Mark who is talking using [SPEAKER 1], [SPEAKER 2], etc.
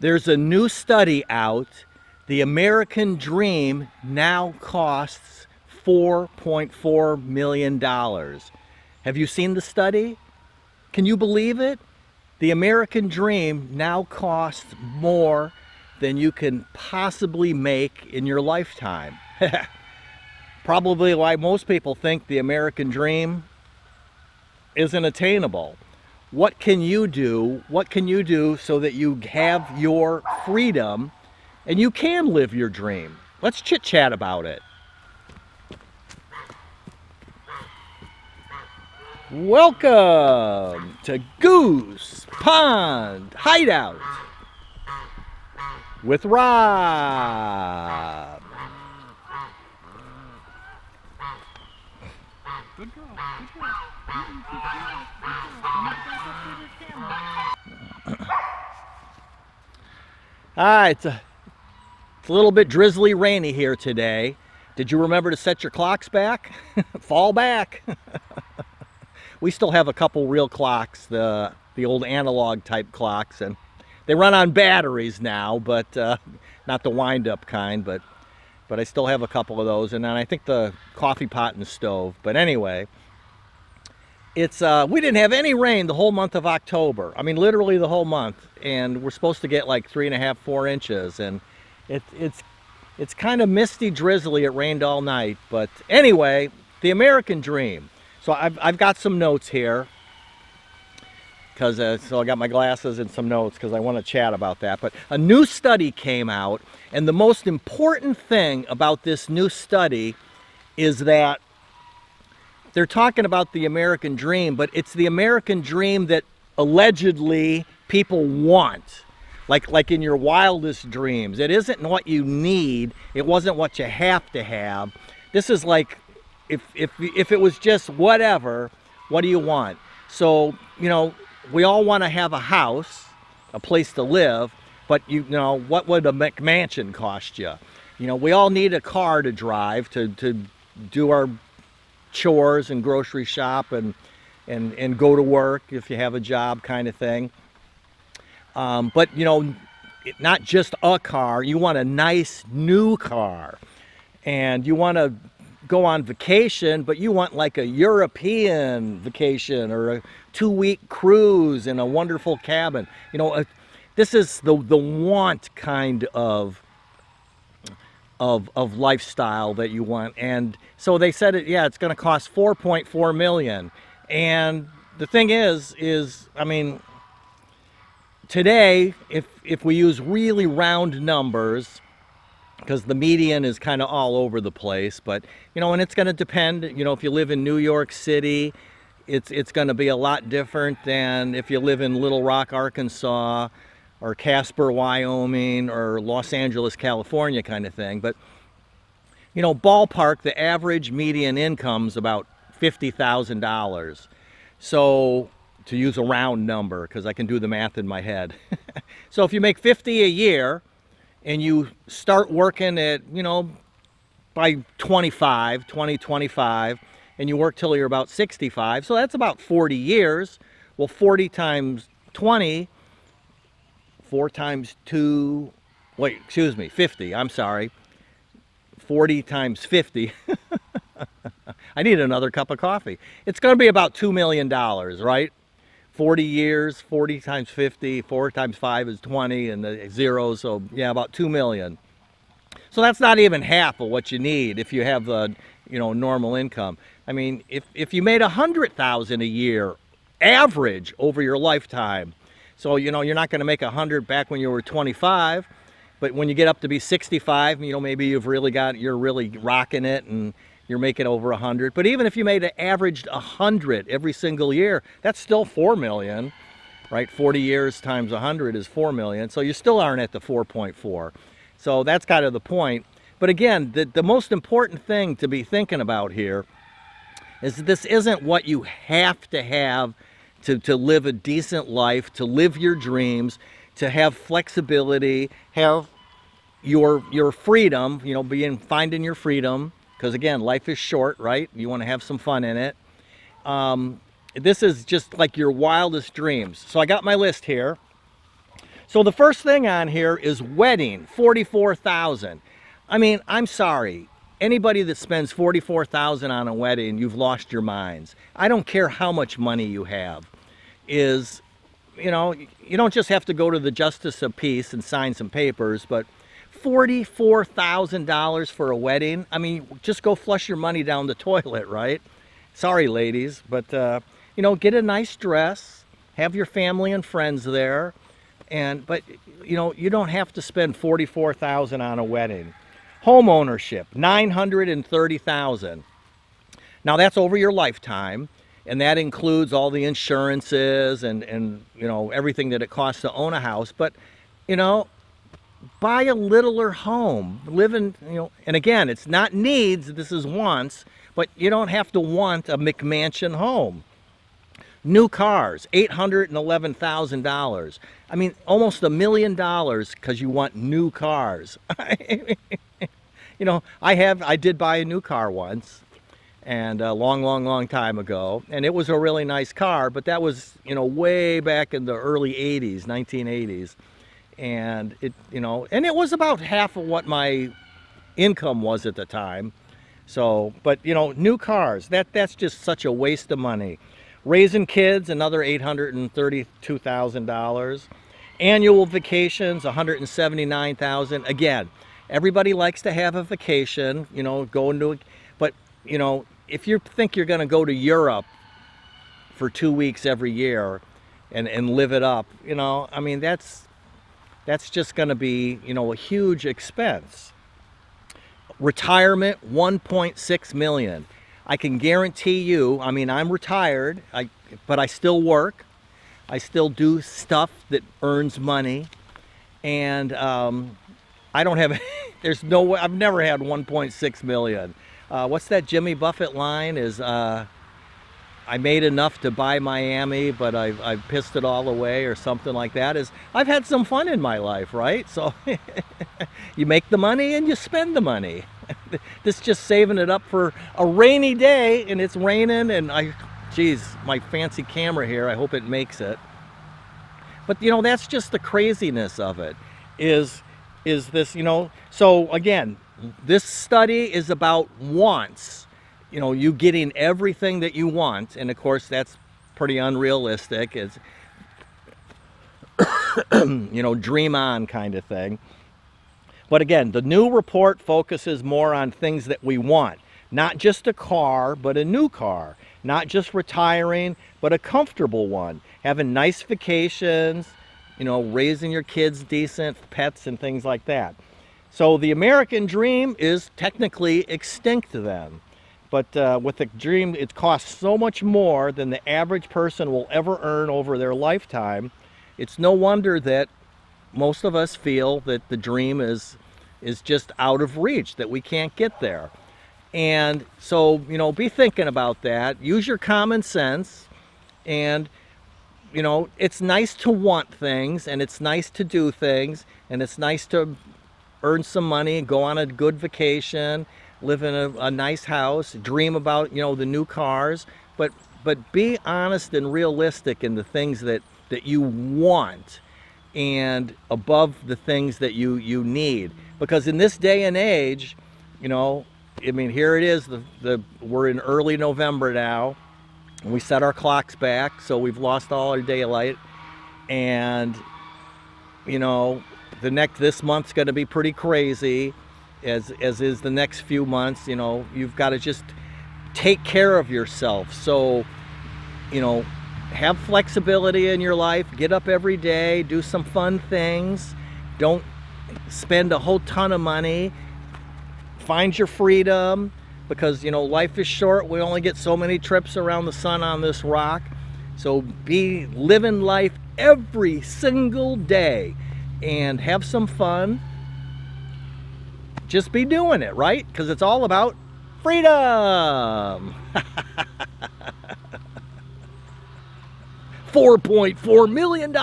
[SPEAKER 1] There's a new study out. The American dream now costs $4.4 million. Have you seen the study? Can you believe it? The American dream now costs more than you can possibly make in your lifetime. Probably why most people think the American dream isn't attainable. What can you do? What can you do so that you have your freedom and you can live your dream? Let's chit chat about it. Welcome to Goose Pond Hideout with Rob. Good girl, good girl. Hi, it's a little bit drizzly rainy here today. Did you remember to set your clocks back? Fall back. We still have a couple real clocks, the old analog type clocks, and they run on batteries now, but not the wind-up kind, but I still have a couple of those, and then I think the coffee pot and the stove. But anyway, it's we didn't have any rain the whole month of October. I mean, literally the whole month, and we're supposed to get like 3.5, 4 inches, and it's kind of misty, drizzly. It rained all night, but anyway, the American dream. So I've got some notes here, because so I got my glasses and some notes because I want to chat about that. But a new study came out, and the most important thing about this new study is that they're talking about the American dream, but it's the American dream that allegedly people want. Like in your wildest dreams. It isn't what you need. It wasn't what you have to have. This is like, if it was just whatever, what do you want? So, you know, we all want to have a house, a place to live, but you know, what would a McMansion cost you? You know, we all need a car to drive to do our chores and grocery shop and go to work if you have a job, kind of thing. But you know, not just a car, you want a nice new car, and you want to go on vacation, but you want like a European vacation or a 2-week cruise in a wonderful cabin. You know, this is the want kind of lifestyle that you want. And so they said it's going to cost $4.4 million. And the thing is I mean, today, if we use really round numbers, because the median is kind of all over the place, but you know, and it's going to depend. You know, if you live in New York City, it's going to be a lot different than if you live in Little Rock, Arkansas, or Casper, Wyoming, or Los Angeles, California, kind of thing. But you know, ballpark, the average median income's about $50,000. So, to use a round number, because I can do the math in my head. So if you make $50 a year, and you start working at, you know, by 25, and you work till you're about 65, so that's about 40 years. Well, 40 times 20, 4 times 2, wait, excuse me, 50, I'm sorry. 40 times 50. I need another cup of coffee. It's going to be about $2 million, right? 40 years, 40 times 50, 4 times 5 is 20, and the zero, so yeah, about 2 million. So that's not even half of what you need if you have the, you know, normal income. I mean, if you made $100,000 a year average over your lifetime, so you know, you're not going to make 100 back when you were 25, but when you get up to be 65, you know, maybe you're really rocking it and you're making over 100. But even if you made an averaged 100 every single year, that's still 4 million, right? 40 years times 100 is 4 million. So you still aren't at the 4.4. So that's kind of the point. But again, the most important thing to be thinking about here is that this isn't what you have to live a decent life, to live your dreams, to have flexibility, have your freedom, you know, finding your freedom. Because again, life is short, right? You want to have some fun in it. This is just like your wildest dreams. So I got my list here. So the first thing on here is wedding, $44,000. I mean, I'm sorry. Anybody that spends $44,000 on a wedding, you've lost your minds. I don't care how much money you have. You don't just have to go to the Justice of Peace and sign some papers, but $44,000 for a wedding? I mean, just go flush your money down the toilet, right? Sorry, ladies, but, get a nice dress, have your family and friends there, but you don't have to spend $44,000 on a wedding. Home ownership, $930,000. Now that's over your lifetime, and that includes all the insurances and everything that it costs to own a house. But buy a littler home, live in and again, it's not needs, this is wants, but you don't have to want a McMansion home. New cars, $811,000. I mean, almost $1 million because you want new cars. I did buy a new car once, and a long time ago, and it was a really nice car, but that was way back in the early 80s, 1980s, and it was about half of what my income was at the time. So, but new cars, that's just such a waste of money. Raising kids, another $832,000. Annual vacations, $179,000. Again, everybody likes to have a vacation, but if you think you're going to go to Europe for 2 weeks every year and live it up, I mean, that's just going to be, a huge expense. Retirement, $1.6 million. I can guarantee you, I mean, I'm retired, but I still work. I still do stuff that earns money. And I don't have, there's no way, I've never had 1.6 million. What's that Jimmy Buffett line is, I made enough to buy Miami, but I pissed it all away, or something like that. I've had some fun in my life, right? So you make the money and you spend the money. This is just saving it up for a rainy day, and it's raining, and my fancy camera here, I hope it makes it. But that's just the craziness of it, is this, so again, this study is about wants, you getting everything that you want, and of course that's pretty unrealistic. It's dream on kind of thing. But again, the new report focuses more on things that we want, not just a car, but a new car, not just retiring, but a comfortable one, having nice vacations, raising your kids decent, pets and things like that. So the American dream is technically extinct then. But with the dream, it costs so much more than the average person will ever earn over their lifetime. It's no wonder that most of us feel that the dream is just out of reach, that we can't get there. And so, be thinking about that. Use your common sense. And, it's nice to want things, and it's nice to do things, and it's nice to earn some money, go on a good vacation, live in a nice house, dream about, the new cars, but be honest and realistic in the things that you want, and above the things that you need. Because in this day and age, I mean, here it is, we're in early November now, and we set our clocks back, so we've lost all our daylight, and this month's going to be pretty crazy, as is the next few months. You've got to just take care of yourself. So, have flexibility in your life, get up every day, do some fun things, don't spend a whole ton of money, find your freedom, because life is short. We only get so many trips around the sun on this rock. So be living life every single day and have some fun. Just be doing it, right? Because it's all about freedom. $4.4 million.